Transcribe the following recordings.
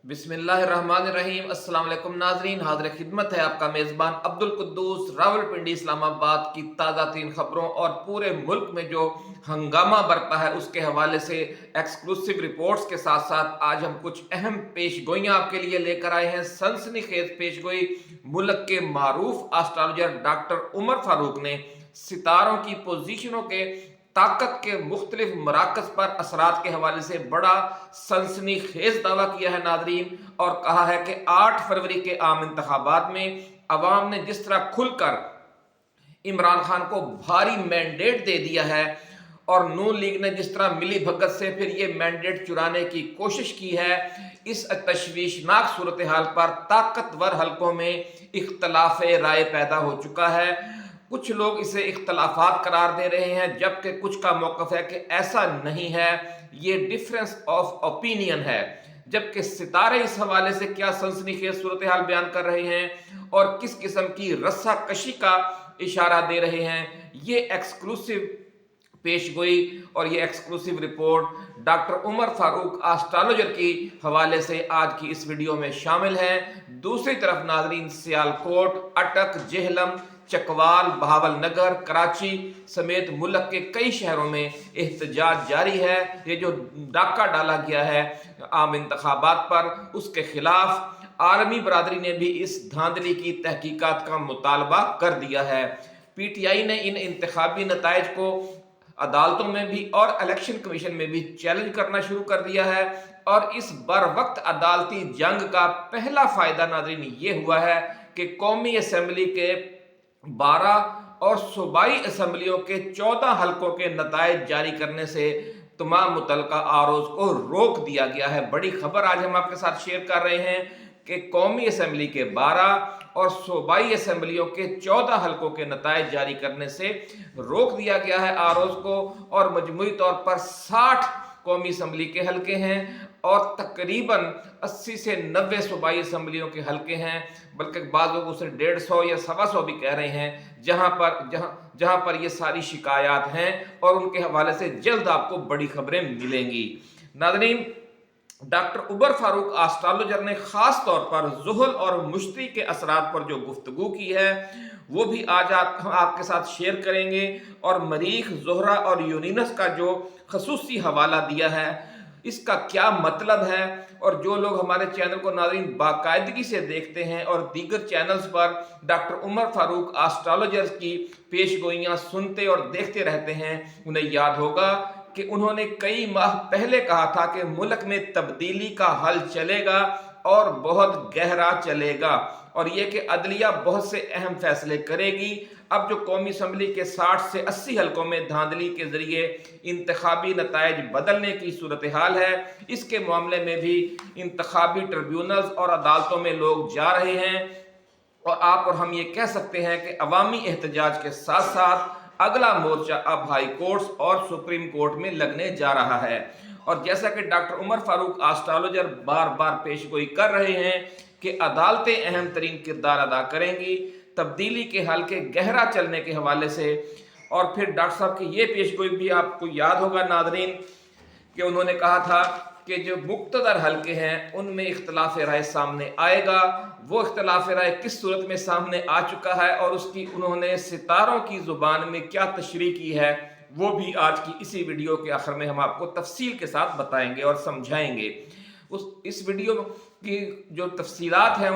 बिस्मिल्लाहिर्रहमानिर्रहीम। अस्सलाम वालेकुम नाजरीन, हाज़िर खिदमत है आपका मेज़बान अब्दुल कुद्दूस रावलपिंडी इस्लामाबाद की ताज़ा तीन खबरों और पूरे मुल्क में जो हंगामा बरपा है उसके हवाले से एक्सक्लूसिव रिपोर्ट्स के साथ साथ आज हम कुछ अहम पेशगोइयाँ आपके लिए लेकर आए हैं। सनसनीखेज पेशगोई मुल्क के मारूफ एस्ट्रोलॉजर डॉक्टर उमर फारूक ने सितारों की पोजीशनों के ताकत के मुख्तलिफ मराकज पर असरात के हवाले से बड़ा सनसनीखेज दावा किया है नादरीन, और कहा है कि 8 फरवरी के आम इंतखाबात में अवाम ने जिस तरह खुलकर इमरान खान को भारी मैंडेट दे दिया है और नून लीग ने जिस तरह मिली भगत से फिर ये मैंडेट चुराने की कोशिश की है, इस तशवीशनाक सूरत हाल पर ताकतवर हलकों में इख्तलाफ राय पैदा हो चुका है। कुछ लोग इसे इख्तलाफात करार दे रहे हैं, जबकि कुछ का मौक़िफ़ है कि ऐसा नहीं है, ये डिफरेंस ऑफ ओपिनियन है। जबकि सितारे इस हवाले से क्या सनसनीखेज सूरत हाल बयान कर रहे हैं और किस किस्म की रस्सा कशी का इशारा दे रहे हैं, ये एक्सक्लूसिव पेशगोई और ये exclusive report doctor Umar Farooq astrologer की हवाले से आज की इस वीडियो में शामिल है। दूसरी तरफ नाजरीन, सियालकोट, अटक, जेहलम, चकवाल, बहावलनगर, कराची समेत मुल्क के कई शहरों में एहतजाज जारी है। ये जो डाका डाला गया है आम इंतखाबात पर, उसके खिलाफ आलमी बरादरी ने भी इस धांधली की तहकीकात का मुतालबा कर दिया है। PTI ने इन इंतखाबी नताइज को अदालतों में भी और इलेक्शन कमीशन में भी चैलेंज करना शुरू कर दिया है, और इस बर वक्त अदालती जंग का पहला फायदा नाज़रीन ये हुआ है कि कौमी असम्बली के 12 और सूबाई असम्बलियों के 14 हलकों के नताइज जारी करने से तमाम मुतलका आरोज को रोक दिया गया है। बड़ी खबर आज हम आपके साथ शेयर कर रहे हैं कि कौमी असम्बली के 12 और सूबाई असम्बलियों के 14 हलकों के नताइज जारी करने से रोक दिया गया है आरोज को, और मजमूई तौर पर 60 कौमी असम्बली के हलके हैं और तकरीबन 80 से 90 सूबाई असम्बलियों के हलके हैं, बल्कि बाज़ लोग उसे 150 या 125 भी कह रहे हैं, जहां पर ये सारी शिकायत हैं, और उनके हवाले से जल्द आपको बड़ी खबरें मिलेंगी। नाज़रीन, डॉक्टर उमर फारूक एस्ट्रोलॉजर ने खास तौर पर ज़ुहल और मुश्तरी के असरात पर जो गुफ्तगू की है वो भी आज हम आपके साथ शेयर करेंगे, और मरीख, ज़ोहरा और यूरेनस का जो खसूसी हवाला दिया है इसका क्या मतलब है। और जो लोग हमारे चैनल को नाज़रीन बाकायदगी से देखते हैं और दीगर चैनल्स पर डॉक्टर उमर फारूक एस्ट्रोलॉजर की पेशगोइयाँ सुनते और देखते रहते हैं, उन्हें याद होगा कि उन्होंने कई माह पहले कहा था कि मुल्क में तब्दीली का हल चलेगा और बहुत गहरा चलेगा, और यह कि अदलिया बहुत से अहम फैसले करेगी। अब जो कौमी असम्बली के 60 से 80 हलकों में धांधली के जरिए इंतखाबी नताइज बदलने की सूरत हाल है, इसके मामले में भी इंतखाबी ट्रिब्यूनल्स और अदालतों में लोग जा रहे हैं, और आप और हम ये कह सकते हैं कि अवामी एहतजाज के साथ साथ अगला मोर्चा अब हाई कोर्ट्स और सुप्रीम कोर्ट में लगने जा रहा है। और जैसा कि डॉक्टर उमर फारूक एस्ट्रोलॉजर बार बार पेशगोई कर रहे हैं कि अदालतें अहम तरीन किरदार अदा करेंगी तब्दीली के हल के गहरा चलने के हवाले से। और फिर डॉक्टर साहब की ये पेशगोई भी आपको याद होगा नाज़रीन कि उन्होंने कहा था कि जो मुक्तदर हलके हैं उनमें इख्तलाफ राय सामने आएगा। वो इख्तलाफ राय किस सूरत में सामने आ चुका है और उसकी उन्होंने सितारों की ज़ुबान में क्या तशरीह की है, वो भी आज की इसी वीडियो के आखिर में हम आपको तफसील के साथ बताएंगे और समझाएंगे। इस वीडियो की जो तफसीलात हैं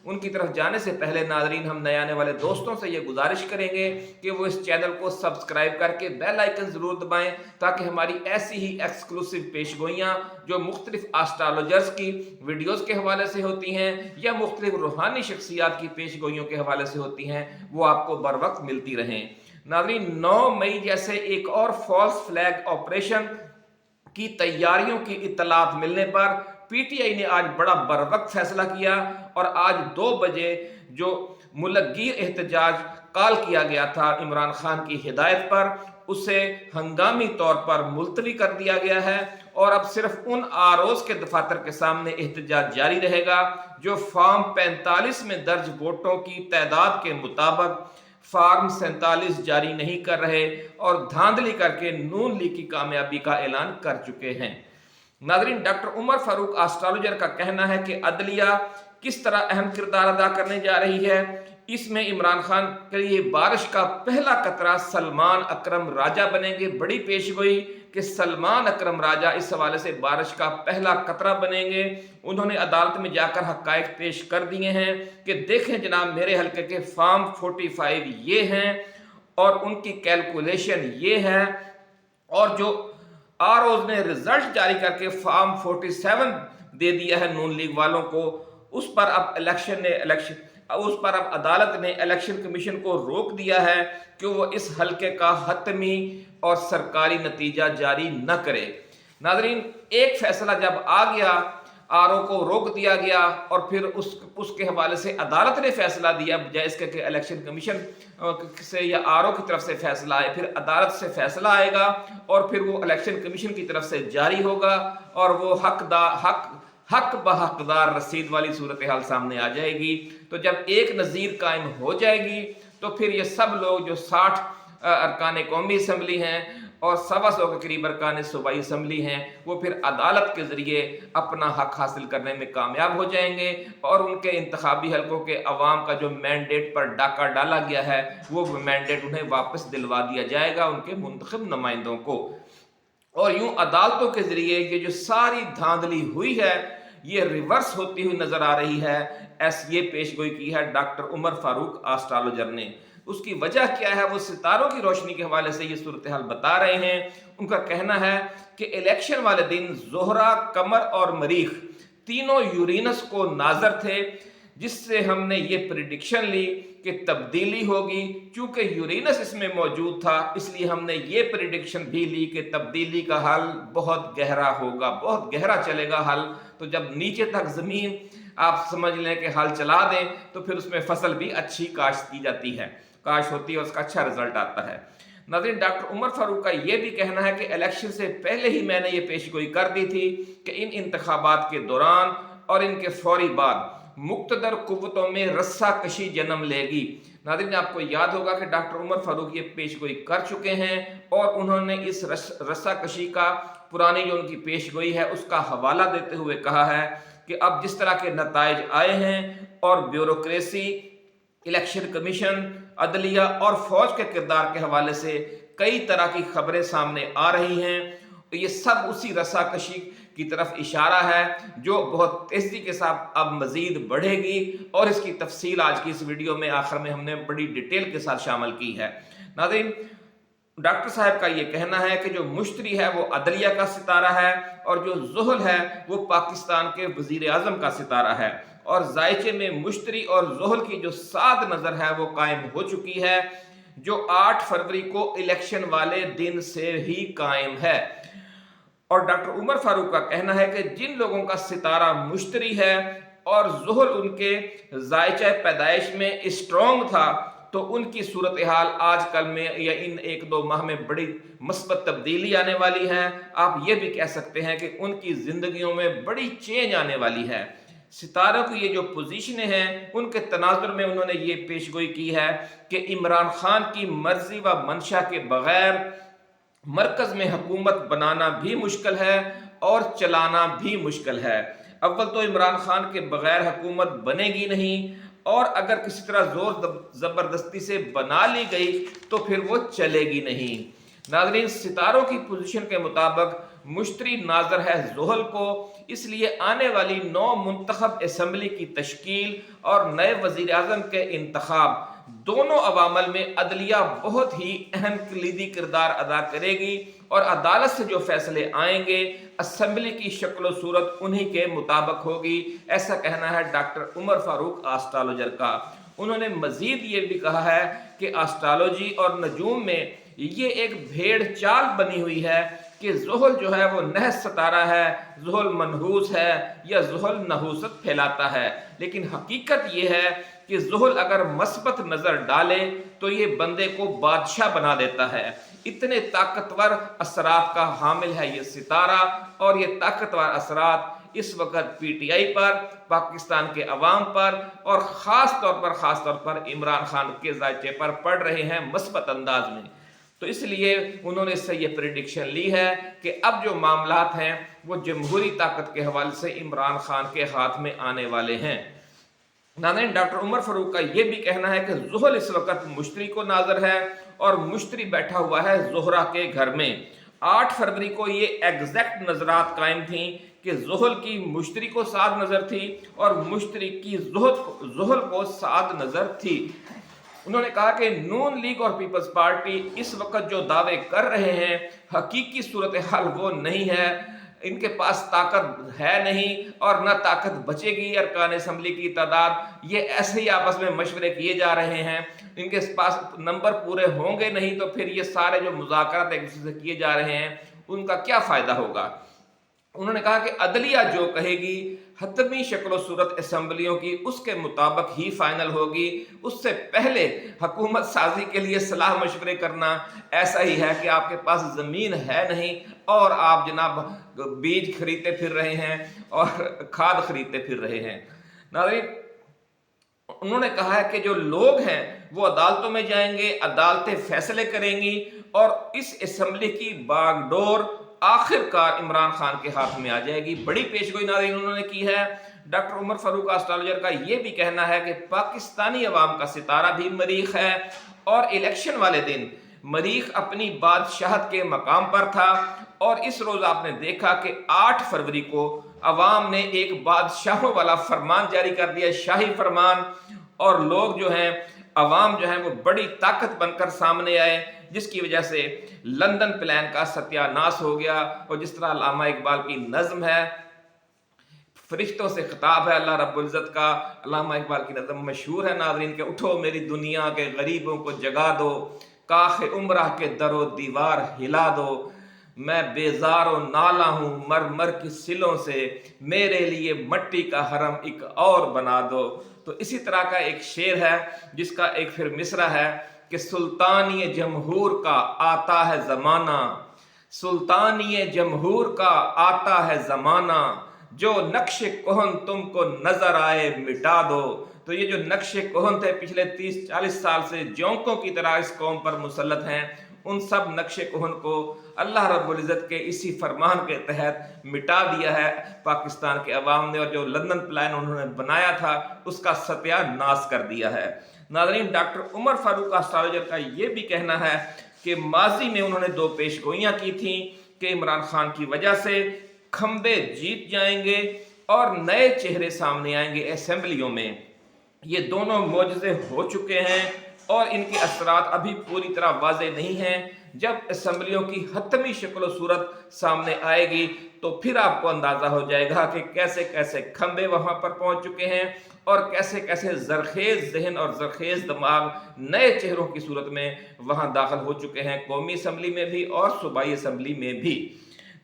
उनकी तरफ जाने से पहले नाज़रीन, हम नए आने वाले दोस्तों से ये गुजारिश करेंगे कि वो इस चैनल को सब्सक्राइब करके बेल आइकन ज़रूर दबाएं, ताकि हमारी ऐसी ही एक्सक्लूसिव पेशगोइयाँ जो मुख्तलिफ एस्ट्रोलॉजर्स की वीडियोज़ के हवाले से होती हैं या मुख्तलिफ रूहानी शख्सियात की पेशगोइयों के हवाले से होती हैं, वो आपको बर वक्त मिलती रहें। नाज़रीन, 9 मई जैसे एक और फॉल्स फ्लैग ऑपरेशन की तैयारियों की इत्तलात मिलने पर PTI ने आज बड़ा बरवक्त फैसला किया, और आज 2 बजे जो मुल्कगीर एहतजाज कॉल किया गया था इमरान खान की हिदायत पर, उसे हंगामी तौर पर मुलतवी कर दिया गया है, और अब सिर्फ उन आरोज के दफातर के सामने एहतजाज जारी रहेगा जो फॉर्म 45 में दर्ज वोटों की तादाद के मुताबिक फॉर्म 47 जारी नहीं कर रहे और धांधली करके नून लीग की कामयाबी का ऐलान कर चुके हैं। नाज़रीन, डॉक्टर उमर फारूक एस्ट्रोलॉजर का कहना है कि अदलिया किस तरह अहम किरदार अदा करने जा रही है। इसमें इमरान खान के लिए बारिश का पहला कतरा सलमान अकरम राजा बनेंगे। बड़ी पेशगोई कि सलमान अकरम राजा इस हवाले से बारिश का पहला कतरा बनेंगे। उन्होंने अदालत में जाकर हक़ाइक़ पेश कर दिए हैं कि देखें जनाब, मेरे हल्के के फार्म 45 ये हैं और उनकी कैलकुलेशन ये है, और जो आरओज ने रिजल्ट जारी करके फॉर्म 47 दे दिया है नून लीग वालों को, उस पर अब अदालत ने इलेक्शन कमीशन को रोक दिया है कि वो इस हलके का हतमी और सरकारी नतीजा जारी न करे। नाजरीन, एक फैसला जब आ गया, आरओ को रोक दिया गया और फिर उसके हवाले से अदालत ने फैसला दिया, बजाय इसके कि इलेक्शन कमीशन से या आरओ की तरफ से फैसला आए, फिर अदालत से फैसला आएगा और फिर वो इलेक्शन कमीशन की तरफ से जारी होगा और वो हक बहकदार रसीद वाली सूरत हाल सामने आ जाएगी। तो जब एक नज़ीर कायम हो जाएगी तो फिर ये सब लोग जो 60 अरकान कौमी असम्बली हैं और 125 के करीब अरकान सूबाई असम्बली हैं, वो फिर अदालत के ज़रिए अपना हक हासिल करने में कामयाब हो जाएंगे और उनके इंतखाबी हलकों के अवाम का जो मैंडेट पर डाका डाला गया है वो मैंडेट उन्हें वापस दिलवा दिया जाएगा, उनके मुंतखब नुमाइंदों को। और यूं अदालतों के ज़रिए ये जो सारी धांधली हुई है ये रिवर्स होती हुई नज़र आ रही है। ये पेशगोई की है डॉक्टर उमर फारूक एस्ट्रोलॉजर ने। उसकी वजह क्या है, वो सितारों की रोशनी के हवाले से ये सूरत हाल बता रहे हैं। उनका कहना है कि इलेक्शन वाले दिन ज़ोहरा, कमर और मरीख तीनों यूरेनस को नाजर थे, जिससे हमने ये प्रिडिक्शन ली कि तब्दीली होगी। चूंकि यूरेनस इसमें मौजूद था इसलिए हमने ये प्रिडिक्शन भी ली कि तब्दीली का हल बहुत गहरा होगा, बहुत गहरा चलेगा हल। तो जब नीचे तक ज़मीन आप समझ लें कि हल चला दें तो फिर उसमें फसल भी अच्छी काश्त की जाती है, काश होती है, उसका अच्छा रिजल्ट आता है। नाज़रीन, डॉक्टर उमर फारूक का यह भी कहना है कि इलेक्शन से पहले ही मैंने ये पेशगोई कर दी थी कि इन इंतखाबात के दौरान और इनके फौरी बाद मुक्तदर कुव्वतों में रस्सा कशी जन्म लेगी। नाज़रीन, आपको याद होगा कि डॉक्टर उमर फारूक ये पेशगोई कर चुके हैं और उन्होंने इस रस्सा कशी का पुरानी जो उनकी पेशगोई है उसका हवाला देते हुए कहा है कि अब जिस तरह के नताइज आए हैं और ब्यूरोक्रेसी, इलेक्शन कमीशन, अदलिया और फौज के किरदार के हवाले से कई तरह की खबरें सामने आ रही हैं, तो ये सब उसी रस्साकशी की तरफ इशारा है जो बहुत तेजी के साथ अब मजीद बढ़ेगी। और इसकी तफसील आज की इस वीडियो में आखिर में हमने बड़ी डिटेल के साथ शामिल की है। नाज़रीन, डॉक्टर साहब का ये कहना है कि जो मुश्तरी है वो अदलिया का सितारा है और जो ज़ुहल है वो पाकिस्तान के वज़ीर आज़म का सितारा है, और जायचे में मुश्तरी और ज़ुहल की जो साध नज़र है वो कायम हो चुकी है, जो 8 फरवरी को इलेक्शन वाले दिन से ही कायम है। और डॉक्टर उमर फारूक का कहना है कि जिन लोगों का सितारा मुश्तरी है और ज़ुहल उनके जायचा पैदाइश में स्ट्रॉन्ग था, तो उनकी सूरत हाल आजकल में या इन 1-2 माह में बड़ी मस्बत तब्दीली आने वाली है। आप ये भी कह सकते हैं कि उनकी ज़िंदगियों में बड़ी चेंज आने वाली है। सितारों की ये जो पोजीशनें हैं उनके तनाजुर में उन्होंने ये पेशगोई की है कि इमरान खान की मर्जी व मंशा के बगैर मरकज में हुकूमत बनाना भी मुश्किल है और चलाना भी मुश्किल है। अव्वल तो इमरान खान के बगैर हुकूमत बनेगी नहीं, और अगर किसी तरह जोर ज़बरदस्ती से बना ली गई तो फिर वो चलेगी नहीं। नाज़रीन, सितारों की पोजीशन के मुताबिक मुश्तरी नाज़र है ज़ुहल को, इसलिए आने वाली 9 मुंतखब असम्बली की तश्कील और नए वज़ीर आज़म के इंतखाब दोनों अवामल में अदलिया बहुत ही अहम कलीदी किरदार अदा करेगी और अदालत से जो फैसले आएंगे असम्बली की शक्ल सूरत उन्हीं के मुताबिक होगी। ऐसा कहना है डॉक्टर उमर फारूक एस्ट्रोलॉजर का। उन्होंने मजीद ये भी कहा है कि एस्ट्रोलॉजी और नजूम में ये एक भेड़ चाल बनी हुई है कि ज़ुहल जो है वो नहस सितारा है, ज़ुहल मनहूस है या ज़ुहल नहूसत फैलाता है। लेकिन हकीकत ये है कि ज़ुहल अगर मस्बत नज़र डाले तो ये बंदे को बादशाह बना देता है। इतने ताकतवर असरात का हामिल है ये सितारा, और ये ताकतवर असरात इस वक्त पीटीआई पर, पाकिस्तान के अवाम पर और ख़ास तौर पर इमरान खान के जायचे पर पड़ रहे हैं मस्बत अंदाज में। तो इसलिए उन्होंने इससे ये प्रेडिक्शन ली है कि अब जो मामलात हैं वो जमहूरी ताकत के हवाले से इमरान खान के हाथ में आने वाले हैं। नाज़रीन, डॉक्टर उमर फारूक का ये भी कहना है कि ज़ुहल इस वक्त मुश्तरी को नाज़र है और मुश्तरी बैठा हुआ है ज़ोहरा के घर में। 8 फरवरी को ये एग्जैक्ट नजरात कायम थी कि ज़ुहल की मुश्तरी को साद नज़र थी और मुश्तरी की ज़ुहल को साद नज़र थी। उन्होंने कहा कि नून लीग और पीपल्स पार्टी इस वक्त जो दावे कर रहे हैं, हकीकी सूरत हाल वो नहीं है। इनके पास ताकत है नहीं और न ताकत बचेगी। अरकान असम्बली की तादाद ये ऐसे ही आपस में मशवरे किए जा रहे हैं, इनके पास नंबर पूरे होंगे नहीं, तो फिर ये सारे जो मुज़ाकरात एक दूसरे से किए जा रहे हैं उनका क्या फ़ायदा होगा। उन्होंने कहा कि अदलिया जो कहेगी, हतमी शक्ल सूरत असम्बलियों की उसके मुताबिक ही फाइनल होगी। उससे पहले हुकूमत साजी के लिए सलाह मशवरे करना ऐसा ही है कि आपके पास ज़मीन है नहीं और आप जनाब बीज खरीदते फिर रहे हैं और खाद खरीदते फिर रहे हैं। नाज़रीन, उन्होंने कहा है कि जो लोग हैं वो अदालतों में जाएंगे, अदालतें फैसले करेंगी और इस असम्बली की बागडोर आखिरकार इमरान खान के हाथ में आ जाएगी। बड़ी पेशगोई नाज़रीन उन्होंने की है। डॉक्टर उमर फारूक एस्ट्रोलॉजर का ये भी कहना है कि पाकिस्तानी अवाम का सितारा भी मरीख है और इलेक्शन वाले दिन मरीख अपनी बादशाहत के मकाम पर था। और इस रोज आपने देखा कि 8 फरवरी को अवाम ने एक बादशाहों वाला फरमान जारी कर दिया, शाही फरमान, और लोग जो हैं, अवाम जो है वो बड़ी ताकत बनकर सामने आए, जिसकी वजह से लंदन प्लान का सत्यानाश हो गया। और जिस तरह अल्लामा इकबाल की नज्म है, फरिश्तों से खिताब है अल्लाह रब्बुल इज़्ज़त का, अल्लामा इकबाल की नज्म मशहूर है नाज़रीन के, उठो मेरी दुनिया के गरीबों को जगा दो, काखे उम्रा के दरो दीवार हिला दो, मैं बेजार और नाला हूँ मर मर की सिलों से, मेरे लिए मट्टी का हरम एक और बना दो। तो इसी तरह का एक शेर है जिसका एक फिर मिसरा है कि सुल्तानी जमहूर का आता है ज़माना, सुल्तानी जमहूर का आता है ज़माना, जो नक्शे कोहन तुमको नजर आए मिटा दो। तो ये जो नक्शे कोहन थे पिछले 30-40 साल से जोंकों की तरह इस कौम पर मुसल्लत हैं, उन सब नक्शे कोहन को अल्लाह रब्बुल इज़्ज़त के इसी फरमान के तहत मिटा दिया है पाकिस्तान के अवाम ने, और जो लंदन प्लान उन्होंने बनाया था उसका सत्यानाश कर दिया है। नाज़रीन, डॉक्टर उमर फारूक एस्ट्रोलॉजर का ये भी कहना है कि माजी में उन्होंने 2 पेशगोइयाँ की थी कि इमरान खान की वजह से खंबे जीत जाएंगे और नए चेहरे सामने आएंगे असेंबलियों में। ये दोनों मौजज़े हो चुके हैं और इनके असरात अभी पूरी तरह वाज़े नहीं हैं। जब असेंबलियों की हतमी शक्ल सूरत सामने आएगी तो फिर आपको अंदाज़ा हो जाएगा कि कैसे कैसे खंबे वहाँ पर पहुँच चुके हैं और कैसे कैसे ज़रखेज़ ज़हन और ज़रखेज़ दिमाग नए चेहरों की सूरत में वहाँ दाखिल हो चुके हैं, कौमी असम्बली में भी और सूबाई असम्बली में भी।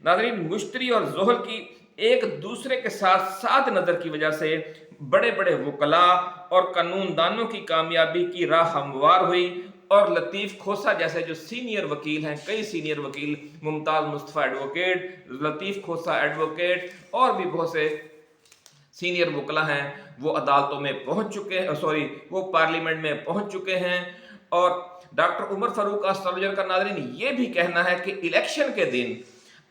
नाज़रीन, मुश्तरी और ज़ुहल की एक दूसरे के साथ साथ नज़र की वजह से बड़े बड़े वकला और कानूनदानों की कामयाबी की राह हमवार हुई और लतीफ़ खोसा जैसे जो सीनियर वकील हैं, कई सीनियर वकील, मुमताज़ मुस्तफ़ा एडवोकेट, लतीफ़ खोसा एडवोकेट और भी बहुत से सीनियर वकला हैं, वो अदालतों में पहुंच चुके हैं, वो पार्लियामेंट में पहुंच चुके हैं। और डॉक्टर उमर फारूक एस्ट्रोलॉजर का नाज़रीन ये भी कहना है कि इलेक्शन के दिन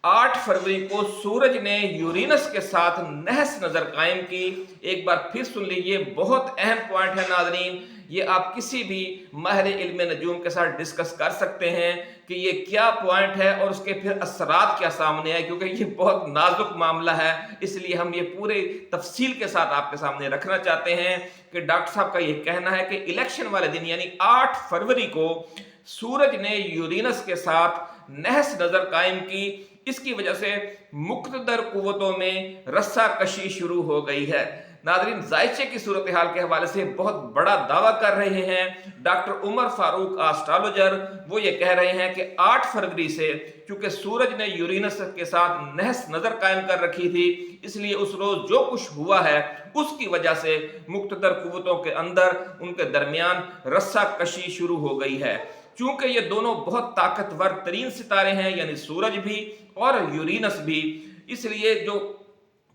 8 फरवरी को सूरज ने यूरेनस के साथ नहस नजर कायम की। एक बार फिर सुन लीजिए, बहुत अहम पॉइंट है नाज़रीन, ये आप किसी भी माहिर इल्म नजूम के साथ डिस्कस कर सकते हैं कि ये क्या पॉइंट है और उसके फिर असरात क्या सामने आए, क्योंकि ये बहुत नाजुक मामला है, इसलिए हम ये पूरे तफसील के साथ आपके सामने रखना चाहते हैं कि डॉक्टर साहब का ये कहना है कि इलेक्शन वाले दिन यानी 8 फरवरी को सूरज ने यूरेनस के साथ नहस नजर कायम की। इसकी वजह से मुक़्तदर कुव्वतों में रस्सा कशी शुरू हो गई है। नाज़रीन, जायचे की सूरत हाल के हवाले से बहुत बड़ा दावा कर रहे हैं डॉक्टर उमर फारूक एस्ट्रोलॉजर। वो ये कह रहे हैं कि 8 फरवरी से चूंकि सूरज ने यूरेनस के साथ नहस नजर कायम कर रखी थी, इसलिए उस रोज जो कुछ हुआ है उसकी वजह से मुक़्तदर कुव्वतों के अंदर उनके दरमियान रस्सा कशी शुरू हो गई है। चूंकि ये दोनों बहुत ताकतवर तरीन सितारे हैं, यानी सूरज भी और यूरेनस भी, इसलिए जो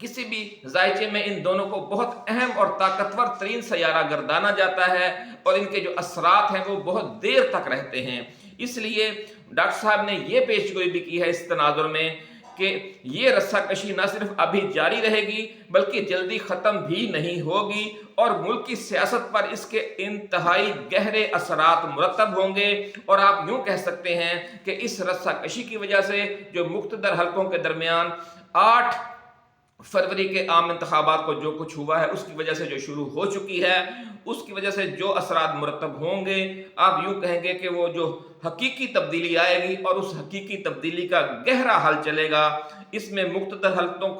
किसी भी जायचे में इन दोनों को बहुत अहम और ताकतवर तरीन सैयारा गर्दाना जाता है और इनके जो असरात हैं वो बहुत देर तक रहते हैं। इसलिए डॉक्टर साहब ने यह पेशगोई भी की है इस तनाजुर में کہ یہ رسہ کشی نہ صرف ابھی جاری رہے گی بلکہ جلدی ختم بھی نہیں ہوگی، اور ملک کی سیاست پر اس کے انتہائی گہرے اثرات مرتب ہوں گے۔ اور آپ یوں کہہ سکتے ہیں کہ اس رسہ کشی کی وجہ سے جو مقتدر حلقوں کے درمیان 8 فروری کے عام انتخابات کو جو کچھ ہوا ہے اس کی وجہ سے جو شروع ہو چکی ہے، اس کی وجہ سے جو اثرات مرتب ہوں گے، آپ یوں کہیں گے کہ وہ جو حقیقی تبدیلی آئے گی اور اس حقیقی تبدیلی کا گہرا حل چلے گا۔ اس میں مقتدر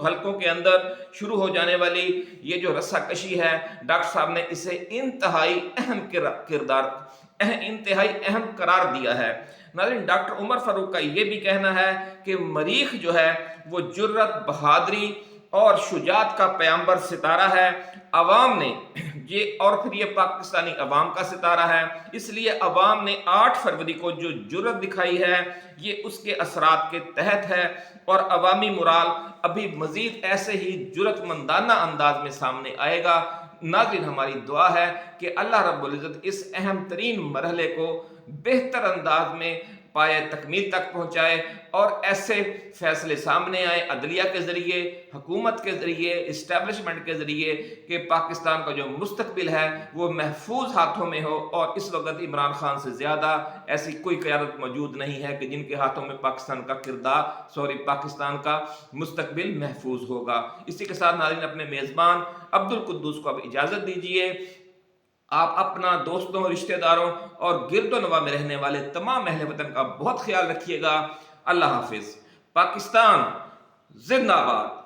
حلقوں کے اندر شروع ہو جانے والی یہ جو رسہ کشی ہے، ڈاکٹر صاحب نے اسے انتہائی اہم قرار دیا ہے۔ ناظرین، ڈاکٹر عمر فاروق کا یہ بھی کہنا ہے کہ مریخ جو ہے وہ جرت، بہادری اور شجاعت کا پیامبر ستارہ ہے۔ عوام نے اور پھر یہ پاکستانی عوام کا ستارہ ہے، اس لیے عوام نے 8 فروری کو جو جرت دکھائی ہے یہ اس کے اثرات کے تحت ہے، اور عوامی مرال ابھی مزید ایسے ہی جرت مندانہ انداز میں سامنے آئے گا۔ ناظرین، ہماری دعا ہے کہ اللہ رب العزت اس اہم ترین مرحلے کو بہتر انداز میں پائے تکمیل تک پہنچائے، اور ایسے فیصلے سامنے آئے عدلیہ کے ذریعے، حکومت کے ذریعے، اسٹیبلشمنٹ کے ذریعے، کہ پاکستان کا جو مستقبل ہے وہ محفوظ ہاتھوں میں ہو۔ اور اس وقت عمران خان سے زیادہ ایسی کوئی قیادت موجود نہیں ہے کہ جن کے ہاتھوں میں پاکستان کا مستقبل محفوظ ہوگا۔ اسی کے ساتھ ناظرین، اپنے میزبان عبد القدوس کو اب اجازت دیجیے۔ آپ اپنا، دوستوں، رشتہ داروں اور گرد و نواح میں رہنے والے تمام اہل وطن کا بہت خیال رکھیے گا۔ اللہ حافظ۔ پاکستان زندہ باد۔